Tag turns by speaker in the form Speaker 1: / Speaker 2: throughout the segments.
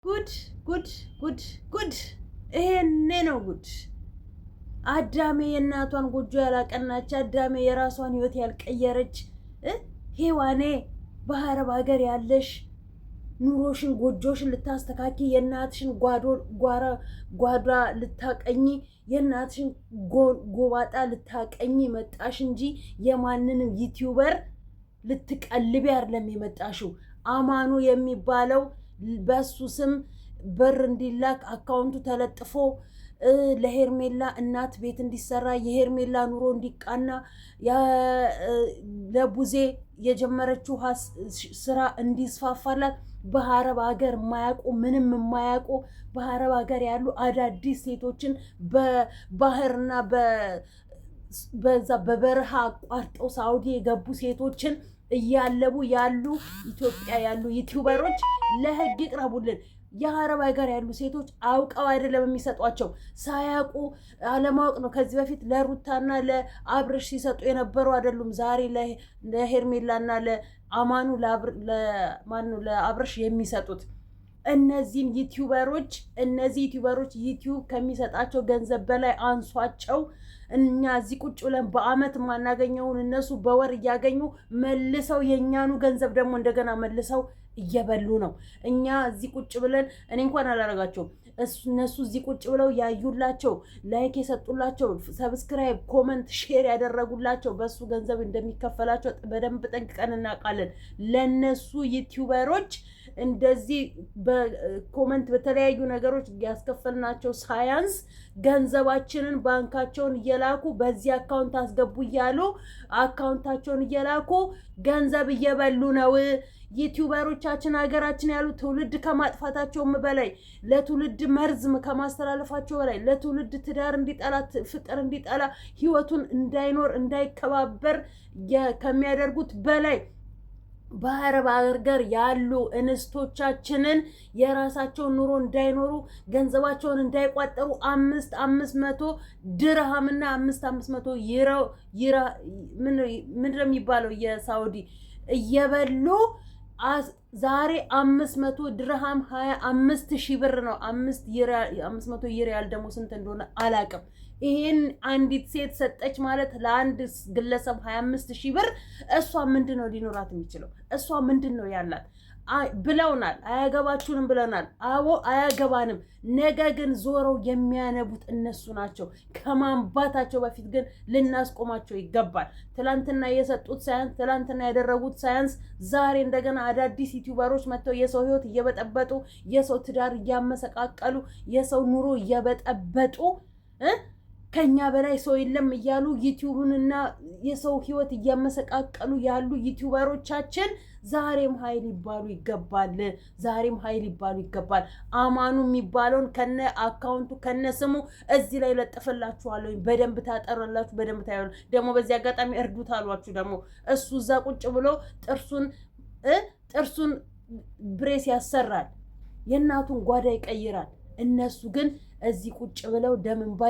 Speaker 1: ጉድ ጉድ ጉድ ጉድ! ይሄኔ ነው ጉድ! አዳሜ የእናቷን ጎጆ ያላቀናች፣ አዳሜ የራሷን ህይወት ያልቀየረች፣ ሔዋኔ በአረብ ሀገር ያለሽ ኑሮሽን ጎጆሽን ልታስተካኪ የእናትሽን ጓዳ ልታቀኝ የእናትሽን ጎባጣ ልታቀኝ መጣሽ እንጂ የማንንም ዩቲዩበር ልትቀልቢ አይደለም የመጣሽው። አማኑ የሚባለው በሱ ስም ብር እንዲላክ አካውንቱ ተለጥፎ ለሄርሜላ እናት ቤት እንዲሰራ የሄርሜላ ኑሮ እንዲቃና ለቡዜ የጀመረችው ስራ እንዲስፋፋላት በአረብ ሀገር የማያውቁ ምንም የማያውቁ በአረብ ሀገር ያሉ አዳዲስ ሴቶችን በባህርና በዛ በበረሃ አቋርጠው ሳውዲ የገቡ ሴቶችን እያለቡ ያሉ ኢትዮጵያ ያሉ ዩቲዩበሮች ለህግ ይቅረቡልን። የአረብ ሀገር ያሉ ሴቶች አውቀው አይደለም የሚሰጧቸው፣ ሳያውቁ አለማወቅ ነው። ከዚህ በፊት ለሩታና ለአብርሽ ሲሰጡ የነበሩ አይደሉም። ዛሬ ለሄርሜላና ለአማኑ ለአብርሽ የሚሰጡት እነዚህ ዩቲዩበሮች ዩቲዩብ ከሚሰጣቸው ገንዘብ በላይ አንሷቸው። እኛ እዚህ ቁጭ ብለን በአመት የማናገኘውን እነሱ በወር እያገኙ መልሰው የእኛኑ ገንዘብ ደግሞ እንደገና መልሰው እየበሉ ነው። እኛ እዚህ ቁጭ ብለን እኔ እንኳን አላረጋቸውም። እነሱ እዚህ ቁጭ ብለው ያዩላቸው፣ ላይክ የሰጡላቸው፣ ሰብስክራይብ፣ ኮመንት፣ ሼር ያደረጉላቸው በሱ ገንዘብ እንደሚከፈላቸው በደንብ ጠንቅቀን እናውቃለን። ለነሱ ዩቲዩበሮች እንደዚህ በኮመንት በተለያዩ ነገሮች ያስከፈልናቸው ሳያንስ ገንዘባችንን ባንካቸውን እየላኩ በዚህ አካውንት አስገቡ እያሉ አካውንታቸውን እየላኩ ገንዘብ እየበሉ ነው። ዩቲዩበሮቻችን ሀገራችን ያሉ ትውልድ ከማጥፋታቸውም በላይ ለትውልድ መርዝም ከማስተላለፋቸው በላይ ለትውልድ ትዳር እንዲጠላ፣ ፍቅር እንዲጠላ፣ ህይወቱን እንዳይኖር እንዳይከባበር ከሚያደርጉት በላይ በአረብ ሀገር ያሉ እንስቶቻችንን የራሳቸውን ኑሮ እንዳይኖሩ ገንዘባቸውን እንዳይቋጠሩ 500 ድርሃምና 500 ምንድን ነው የሚባለው የሳውዲ እየበሉ ዛሬ 500 ድርሃም 25,000 ብር ነው። 500 ሪያል ደግሞ ስንት እንደሆነ አላውቅም። ይሄን አንዲት ሴት ሰጠች ማለት ለአንድ ግለሰብ 25,000 ብር። እሷ ምንድን ነው ሊኖራት የሚችለው? እሷ ምንድን ነው ያላት? ብለውናል። አያገባችሁንም ብለናል። አዎ አያገባንም። ነገ ግን ዞረው የሚያነቡት እነሱ ናቸው። ከማንባታቸው በፊት ግን ልናስቆማቸው ይገባል። ትላንትና የሰጡት ሳያንስ፣ ትላንትና ያደረጉት ሳያንስ፣ ዛሬ እንደገና አዳዲስ ዩቲዩበሮች መጥተው የሰው ህይወት እየበጠበጡ፣ የሰው ትዳር እያመሰቃቀሉ፣ የሰው ኑሮ እየበጠበጡ ከኛ በላይ ሰው የለም እያሉ ዩቲዩብንና የሰው ህይወት እያመሰቃቀሉ ያሉ ዩቲዩበሮቻችን ዛሬም ኃይል ይባሉ ይገባል። ዛሬም ኃይል ይባሉ ይገባል። አማኑ የሚባለውን ከነ አካውንቱ ከነ ስሙ እዚህ ላይ ለጥፈላችኋለሁ። በደንብ ታጠራላችሁ፣ በደንብ ታያሉ። ደግሞ በዚህ አጋጣሚ እርዱት አሏችሁ። ደግሞ እሱ እዛ ቁጭ ብሎ ጥርሱን ብሬስ ያሰራል፣ የእናቱን ጓዳ ይቀይራል። እነሱ ግን እዚህ ቁጭ ብለው ደም እንባ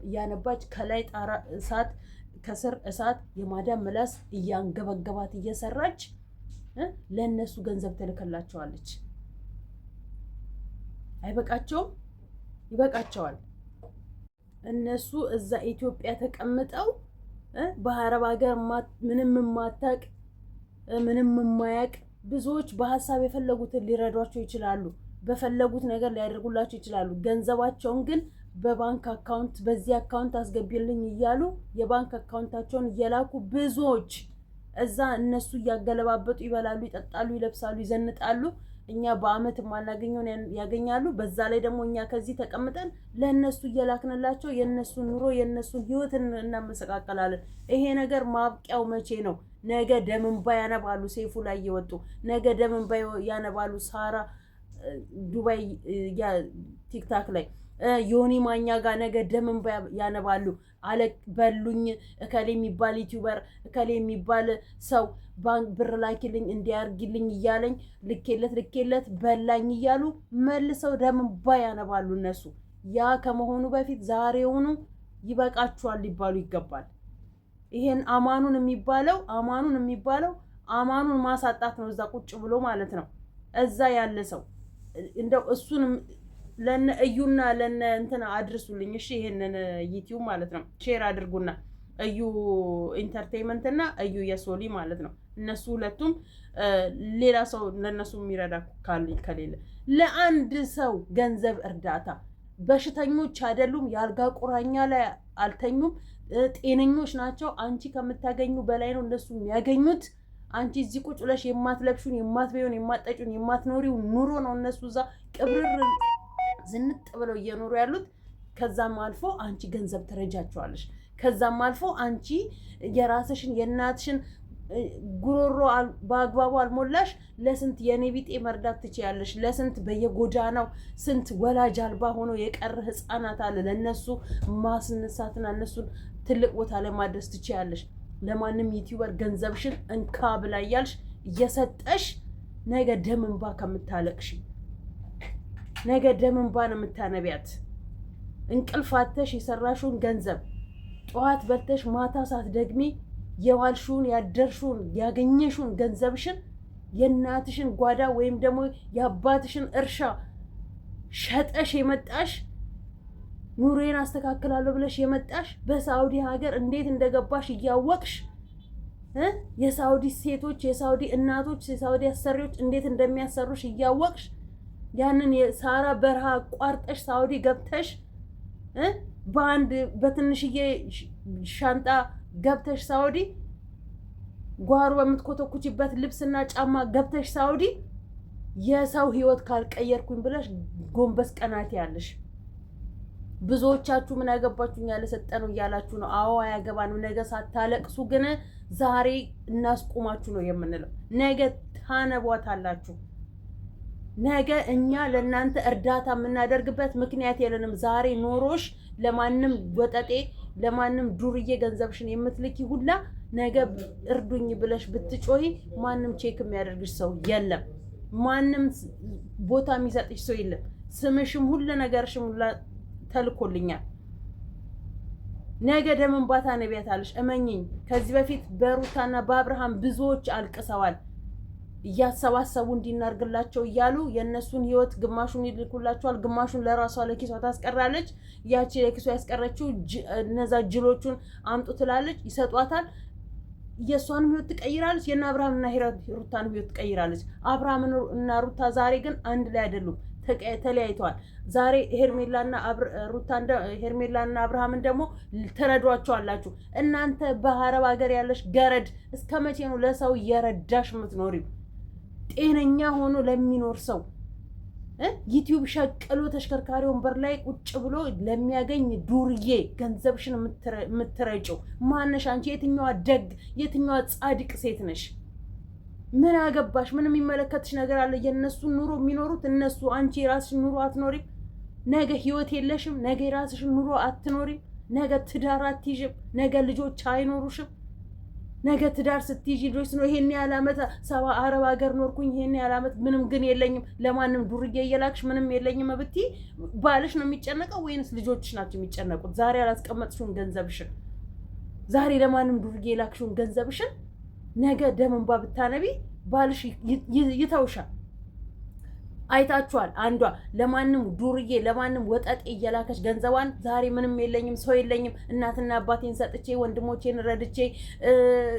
Speaker 1: እያነባች ከላይ ጣራ እሳት ከስር እሳት የማዳም ምላስ እያንገበገባት እየሰራች ለእነሱ ገንዘብ ትልክላቸዋለች። አይበቃቸውም? ይበቃቸዋል። እነሱ እዛ ኢትዮጵያ ተቀምጠው በአረብ ሀገር ምንም የማታውቅ ምንም የማያውቅ ብዙዎች በሀሳብ የፈለጉትን ሊረዷቸው ይችላሉ። በፈለጉት ነገር ሊያደርጉላቸው ይችላሉ። ገንዘባቸውን ግን በባንክ አካውንት በዚህ አካውንት አስገቢልኝ እያሉ የባንክ አካውንታቸውን እየላኩ ብዙዎች እዛ እነሱ እያገለባበጡ ይበላሉ፣ ይጠጣሉ፣ ይለብሳሉ፣ ይዘንጣሉ። እኛ በአመት የማናገኘውን ያገኛሉ። በዛ ላይ ደግሞ እኛ ከዚህ ተቀምጠን ለእነሱ እየላክንላቸው የእነሱን ኑሮ የእነሱን ህይወት እናመሰቃቀላለን። ይሄ ነገር ማብቂያው መቼ ነው? ነገ ደም እንባ ያነባሉ። ሴፉ ላይ እየወጡ ነገ ደም እንባ ያነባሉ። ሳራ ዱባይ ቲክታክ ላይ ዮኒ ማኛ ጋር ነገ ደም እንባ ያነባሉ። በሉኝ እከሌ የሚባል ዩቲዩበር እከሌ የሚባል ሰው ባንክ ብር ላኪልኝ እንዲያርግልኝ እያለኝ ልኬለት በላኝ እያሉ መልሰው ደም እንባ ያነባሉ እነሱ። ያ ከመሆኑ በፊት ዛሬውኑ ይበቃችኋል ሊባሉ ይገባል። ይሄን አማኑን የሚባለው አማኑን ማሳጣት ነው። እዛ ቁጭ ብሎ ማለት ነው። እዛ ያለ ሰው እንደው እሱንም ለነ እዩና ለነ እንትና አድርሱልኝ እሺ። ይሄንን ዩቲዩብ ማለት ነው ሼር አድርጉና እዩ ኢንተርቴይንመንት እና እዩ የሶሊ ማለት ነው። እነሱ ሁለቱም ሌላ ሰው ለነሱ የሚረዳ ከሌለ ለአንድ ሰው ገንዘብ እርዳታ በሽተኞች አይደሉም፣ የአልጋ ቁራኛ ላይ አልተኙም፣ ጤነኞች ናቸው። አንቺ ከምታገኙ በላይ ነው እነሱ የሚያገኙት። አንቺ እዚህ ቁጭ ብለሽ የማትለብሹን የማትበዩን የማትጠጩን የማትኖሪው ኑሮ ነው እነሱ እዛ ቅብርር ዝንጥ ብለው እየኖሩ ያሉት። ከዛም አልፎ አንቺ ገንዘብ ትረጃቸዋለሽ። ከዛም አልፎ አንቺ የራስሽን የእናትሽን ጉሮሮ በአግባቡ አልሞላሽ፣ ለስንት የኔ ቢጤ መርዳት ትችያለሽ። ለስንት በየጎዳናው ስንት ወላጅ አልባ ሆኖ የቀረ ህፃናት አለ። ለነሱ ማስነሳትና እነሱን ትልቅ ቦታ ላይ ማድረስ ትችያለሽ። ለማንም ዩቲዩበር ገንዘብሽን እንካ ብላ እያልሽ እየሰጠሽ ነገ ደም እንባ ከምታለቅሽ ነገ ደም እንባ ነው የምታነቢያት። እንቅልፋተሽ የሰራሽውን ገንዘብ ጠዋት በልተሽ ማታ ሳትደግሚ የዋልሽውን ያደርሽውን ያገኘሽውን ገንዘብሽን የእናትሽን ጓዳ ወይም ደግሞ የአባትሽን እርሻ ሸጠሽ የመጣሽ ኑሬን አስተካክላለሁ ብለሽ የመጣሽ በሳውዲ ሀገር እንዴት እንደገባሽ እያወቅሽ የሳውዲ ሴቶች፣ የሳውዲ እናቶች፣ የሳውዲ አሰሪዎች እንዴት እንደሚያሰሩሽ እያወቅሽ ያንን የሳራ በረሃ አቋርጠሽ ሳውዲ ገብተሽ በአንድ በትንሽዬ ሻንጣ ገብተሽ ሳውዲ ጓሮ በምትኮተኩችበት ልብስና ጫማ ገብተሽ ሳውዲ የሰው ህይወት ካልቀየርኩኝ ብለሽ ጎንበስ ቀናት ያለሽ ብዙዎቻችሁ ምን ያገባችሁኝ ያለ ሰጠነው እያላችሁ ነው። አዎ አያገባንም። ነገ ሳታለቅሱ ግን ዛሬ እናስቆማችሁ ነው የምንለው። ነገ ታነቧታላችሁ። ነገ እኛ ለእናንተ እርዳታ የምናደርግበት ምክንያት የለንም። ዛሬ ኖሮሽ ለማንም ወጠጤ ለማንም ዱርዬ ገንዘብሽን የምትልኪ ሁላ ነገ እርዱኝ ብለሽ ብትጮሂ ማንም ቼክ የሚያደርግሽ ሰው የለም። ማንም ቦታ የሚሰጥሽ ሰው የለም። ስምሽም ሁሉ ነገርሽም ሁላ ተልኮልኛል። ነገ ደም እንባ ታነቢያታለሽ። እመኝኝ። ከዚህ በፊት በሩታና በአብርሃም ብዙዎች አልቅሰዋል። እያሰባሰቡ እንዲናርግላቸው እያሉ የእነሱን ህይወት ግማሹን ይልኩላቸዋል፣ ግማሹን ለራሷ ለኪሷ ታስቀራለች። ያቺ ለኪሷ ያስቀረችው እነዛ ጅሎቹን አምጡ ትላለች፣ ይሰጧታል። የእሷንም ህይወት ትቀይራለች፣ የእነ አብርሃምና ሩታን ህይወት ትቀይራለች። አብርሃም እና ሩታ ዛሬ ግን አንድ ላይ አይደሉም፣ ተለያይተዋል። ዛሬ ሄርሜላና አብርሃምን ደግሞ ትረዷቸዋላችሁ። እናንተ በአረብ ሀገር ያለሽ ገረድ እስከ መቼ ነው ለሰው እየረዳሽ የምትኖሪው? ጤነኛ ሆኖ ለሚኖር ሰው ዩቲዩብ ሸቅሎ ተሽከርካሪ ወንበር ላይ ቁጭ ብሎ ለሚያገኝ ዱርዬ ገንዘብሽን የምትረጪው ማነሽ አንቺ? የትኛዋ ደግ የትኛዋ ጻድቅ ሴት ነሽ? ምን አገባሽ? ምን የሚመለከትሽ ነገር አለ? የእነሱን ኑሮ የሚኖሩት እነሱ፣ አንቺ የራስሽን ኑሮ አትኖሪም። ነገ ህይወት የለሽም። ነገ የራስሽን ኑሮ አትኖሪም። ነገ ትዳር አትይዥም። ነገ ልጆች አይኖሩሽም። ነገ ትዳር ስትይዥ ልጆች ነው ይሄን ያህል ዓመት አረብ ሀገር ኖርኩኝ ይሄን ያህል ዓመት ምንም ግን የለኝም፣ ለማንም ዱርዬ እየላክሽ ምንም የለኝም ብትይ ባልሽ ነው የሚጨነቀው ወይንስ ልጆችሽ ናቸው የሚጨነቁት? ዛሬ ያላስቀመጥሽውን ገንዘብሽን፣ ዛሬ ለማንም ዱርዬ የላክሽውን ገንዘብሽን ነገ ደም እንባ ብታነቢ ባልሽ ይተውሻል። አይታችኋል። አንዷ ለማንም ዱርዬ ለማንም ወጠጤ እየላከች ገንዘቧን ዛሬ ምንም የለኝም፣ ሰው የለኝም፣ እናትና አባቴን ሰጥቼ ወንድሞቼን ረድቼ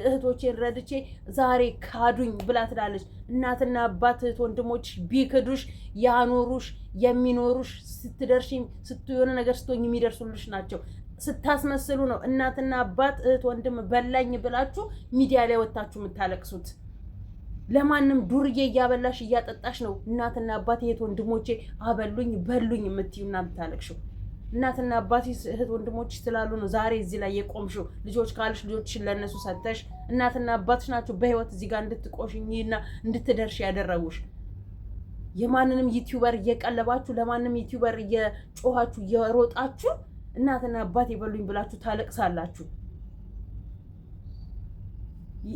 Speaker 1: እህቶቼን ረድቼ ዛሬ ካዱኝ ብላ ትላለች። እናትና አባት እህት ወንድሞች ቢክዱሽ ያኖሩሽ የሚኖሩሽ ስትደርሺም ስትሆነ ነገር ስትሆኝ የሚደርሱልሽ ናቸው። ስታስመስሉ ነው እናትና አባት እህት ወንድም በላኝ ብላችሁ ሚዲያ ላይ ወጣችሁ የምታለቅሱት። ለማንም ዱርዬ እያበላሽ እያጠጣሽ ነው እናትና አባት እህት ወንድሞቼ አበሉኝ በሉኝ የምትዩና የምታለቅሽው። እናትና አባት እህት ወንድሞች ስላሉ ነው ዛሬ እዚህ ላይ የቆምሽው። ልጆች ካለሽ ልጆችሽን ለነሱ ሰጥተሽ እናትና አባትሽ ናቸው በህይወት እዚህ ጋር እንድትቆሽኝና እንድትደርሽ ያደረጉሽ። የማንንም ዩቲዩበር እየቀለባችሁ ለማንም ዩቲዩበር እየጮሃችሁ እየሮጣችሁ እናትና አባት ይበሉኝ ብላችሁ ታለቅሳላችሁ።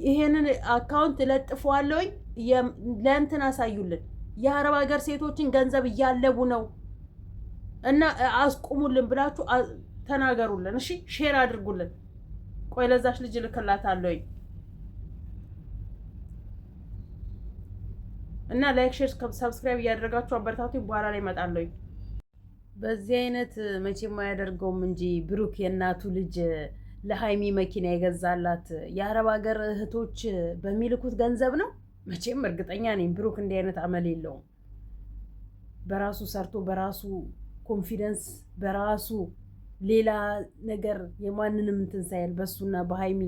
Speaker 1: ይሄንን አካውንት ለጥፈዋለሁኝ ለእንትን አሳዩልን። የአረብ ሀገር ሴቶችን ገንዘብ እያለቡ ነው እና አስቁሙልን ብላችሁ ተናገሩልን። እሺ ሼር አድርጉልን። ቆይ ለዛች ልጅ ልክላታለሁኝ። እና ላይክ፣ ሼር፣ ሰብስክራይብ እያደረጋችሁ አበረታቱ። በኋላ ላይ እመጣለሁ። በዚህ አይነት መቼም አያደርገውም እንጂ ብሩክ የእናቱ ልጅ ለሃይሚ መኪና የገዛላት የአረብ ሀገር እህቶች በሚልኩት ገንዘብ ነው። መቼም እርግጠኛ ነኝ ብሩክ እንዲህ አይነት አመል የለውም። በራሱ ሰርቶ በራሱ ኮንፊደንስ በራሱ ሌላ ነገር የማንንም እንትን ሳይል በሱና በሃይሚ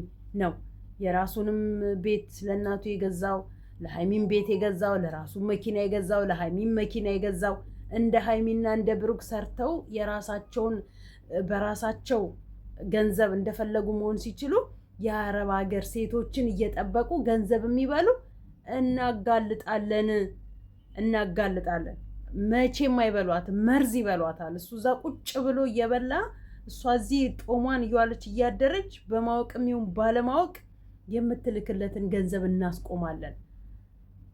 Speaker 1: ነው የራሱንም ቤት ለእናቱ የገዛው፣ ለሃይሚም ቤት የገዛው፣ ለራሱ መኪና የገዛው፣ ለሃይሚም መኪና የገዛው። እንደ ሃይሚና እንደ ብሩክ ሰርተው የራሳቸውን በራሳቸው ገንዘብ እንደፈለጉ መሆን ሲችሉ የአረብ ሀገር ሴቶችን እየጠበቁ ገንዘብ የሚበሉ እናጋልጣለን። መቼም አይበሏትም፣ መርዝ ይበሏታል። እሱ እዛ ቁጭ ብሎ እየበላ እሷ እዚህ ጦሟን እየዋለች እያደረች በማወቅም ይሁን ባለማወቅ የምትልክለትን ገንዘብ እናስቆማለን፣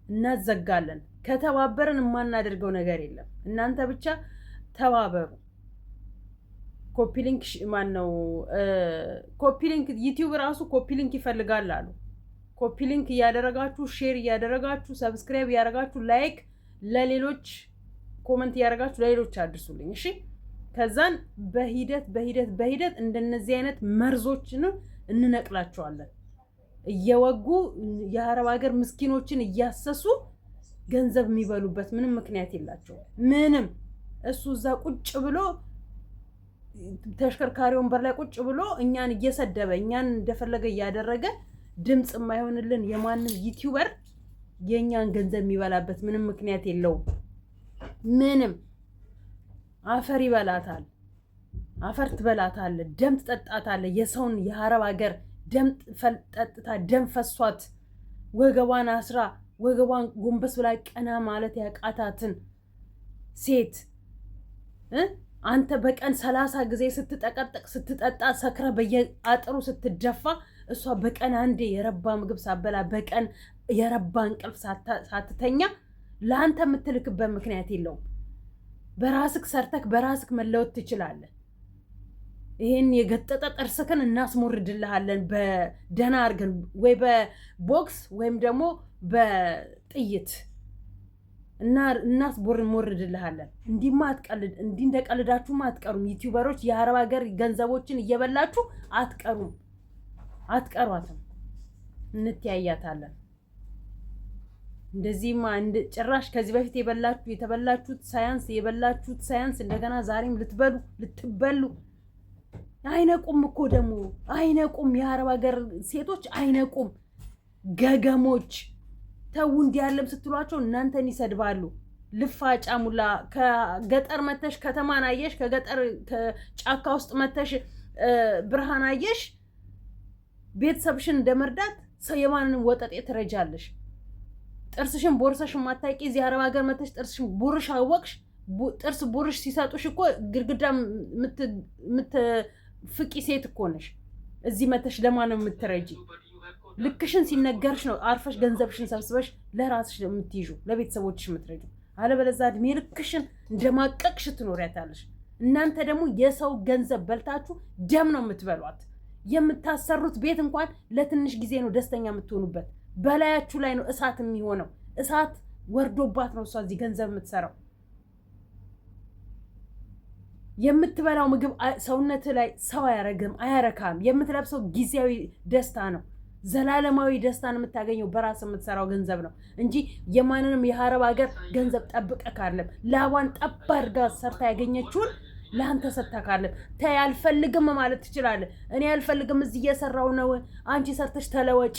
Speaker 1: እናዘጋለን። ከተባበርን የማናደርገው ነገር የለም። እናንተ ብቻ ተባበሩ። ኮፒሊንክ ማነው? ኮፒሊንክ ዩቲዩብ ራሱ ኮፒሊንክ ይፈልጋል አሉ። ኮፒሊንክ እያደረጋችሁ ሼር እያደረጋችሁ ሰብስክራይብ እያደረጋችሁ ላይክ ለሌሎች ኮመንት እያደረጋችሁ ለሌሎች አድርሱልኝ። እሺ፣ ከዛን በሂደት እንደነዚህ አይነት መርዞችን እንነቅላቸዋለን። እየወጉ የአረብ ሀገር ምስኪኖችን እያሰሱ ገንዘብ የሚበሉበት ምንም ምክንያት የላቸውም። ምንም እሱ እዛ ቁጭ ብሎ ተሽከርካሪ ወንበር ላይ ቁጭ ብሎ እኛን እየሰደበ እኛን እንደፈለገ እያደረገ ድምፅ የማይሆንልን የማንም ዩቲዩበር የእኛን ገንዘብ የሚበላበት ምንም ምክንያት የለውም። ምንም አፈር ይበላታል፣ አፈር ትበላታለ፣ ደም ትጠጣታለ። የሰውን የአረብ ሀገር ደም ጠጥታ ደም ፈሷት ወገቧን አስራ ወገቧን ጎንበስ ብላ ቀና ማለት ያቃታትን ሴት አንተ በቀን 30 ጊዜ ስትጠቀጠቅ ስትጠጣ ሰክረ በየአጥሩ ስትደፋ እሷ በቀን አንዴ የረባ ምግብ ሳበላ በቀን የረባ እንቅልፍ ሳትተኛ ለአንተ የምትልክበት ምክንያት የለውም። በራስክ ሰርተክ በራስክ መለወጥ ትችላለህ። ይሄን የገጠጠ ጥርስክን እናስሞርድልሃለን በደህና አድርገን ወይ በቦክስ ወይም ደግሞ በጥይት እና እናስሞርድልሃለን። እንዲህማ አትቀልድ። እንዲህ እንደቀልዳችሁማ አትቀሩም። ዩቲዩበሮች የአረብ ሀገር ገንዘቦችን እየበላችሁ አትቀሯትም። እንተያያታለን። እንደዚህማ ጭራሽ ከዚህ በፊት የተበላችሁት ሳያንስ እንደገና ዛሬም ልትበሉ አይነቁም እኮ ደግሞ አይነቁም። የአረብ ሀገር ሴቶች አይነቁም። ገገሞች ተው እንዲህ ያለም ስትሏቸው እናንተን ይሰድባሉ። ልፋጫ ሙላ ከገጠር መተሽ ከተማን አየሽ፣ ከገጠር ከጫካ ውስጥ መተሽ ብርሃን አየሽ። ቤተሰብሽን እንደመርዳት ሰው የማንንም ወጠጤ ትረጃለሽ። ጥርስሽን ቦርሰሽን ማታቂ እዚህ አረብ ሀገር መተሽ ጥርስሽን ቡርሽ አወቅሽ። ጥርስ ቡርሽ ሲሰጡሽ እኮ ግድግዳ ምትፍቂ ሴት እኮ ነሽ። እዚህ መተሽ ለማን የምትረጂ? ልክሽን ሲነገርሽ ነው አርፈሽ ገንዘብሽን ሰብስበሽ ለራስሽ የምትይዡ ለቤተሰቦችሽ የምትረጁ። አለበለዚያ እድሜ ልክሽን እንደማቀቅሽ ትኖሪያታለሽ። እናንተ ደግሞ የሰው ገንዘብ በልታችሁ ደም ነው የምትበሏት። የምታሰሩት ቤት እንኳን ለትንሽ ጊዜ ነው ደስተኛ የምትሆኑበት። በላያችሁ ላይ ነው እሳት የሚሆነው። እሳት ወርዶባት ነው እሷ እዚህ ገንዘብ የምትሰራው። የምትበላው ምግብ ሰውነት ላይ ሰው አያረካም። የምትለብሰው ጊዜያዊ ደስታ ነው። ዘላለማዊ ደስታን የምታገኘው በራስ የምትሰራው ገንዘብ ነው እንጂ የማንንም የአረብ ሀገር ገንዘብ ጠብቀ ካለም ላቧን ጠብ አድርጋ ሰርታ ያገኘችውን ለአንተ ሰጥታ ካለም ተይ አልፈልግም ማለት ትችላለህ። እኔ አልፈልግም እዚህ እየሰራው ነው፣ አንቺ ሰርተሽ ተለወጪ፣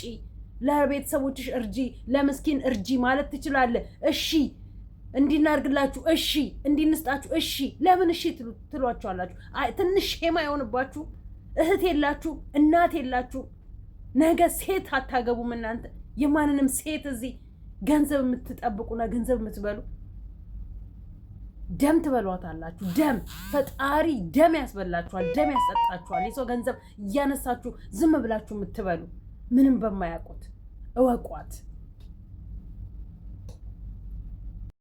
Speaker 1: ለቤተሰቦችሽ እርጂ፣ ለምስኪን እርጂ ማለት ትችላለህ። እሺ እንዲናርግላችሁ፣ እሺ እንዲንስጣችሁ፣ እሺ ለምን እሺ ትሏቸዋላችሁ? ትንሽ ሼማ የሆንባችሁ እህት የላችሁ፣ እናት የላችሁ። ነገ ሴት አታገቡም እናንተ። የማንንም ሴት እዚህ ገንዘብ የምትጠብቁና ገንዘብ የምትበሉ ደም ትበሏታላችሁ። ደም ፈጣሪ ደም ያስበላችኋል፣ ደም ያስጠጣችኋል። የሰው ገንዘብ እያነሳችሁ ዝም ብላችሁ የምትበሉ ምንም በማያውቁት እወቋት።